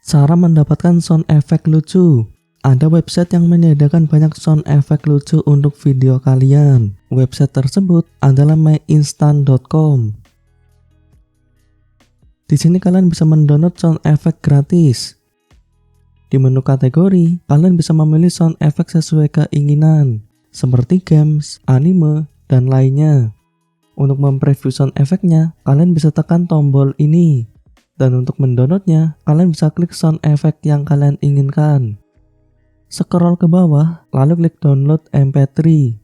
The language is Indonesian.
Cara mendapatkan sound effect lucu. Ada website yang menyediakan banyak sound effect lucu untuk video kalian. Website tersebut adalah myinstant.com. Di sini kalian bisa mendownload sound effect gratis. Di menu kategori, kalian bisa memilih sound effect sesuai keinginan, seperti games, anime, dan lainnya. Untuk mempreview sound effect-nya, kalian bisa tekan tombol ini. Dan untuk mendownloadnya, kalian bisa klik sound effect yang kalian inginkan. Scroll ke bawah, lalu klik download MP3.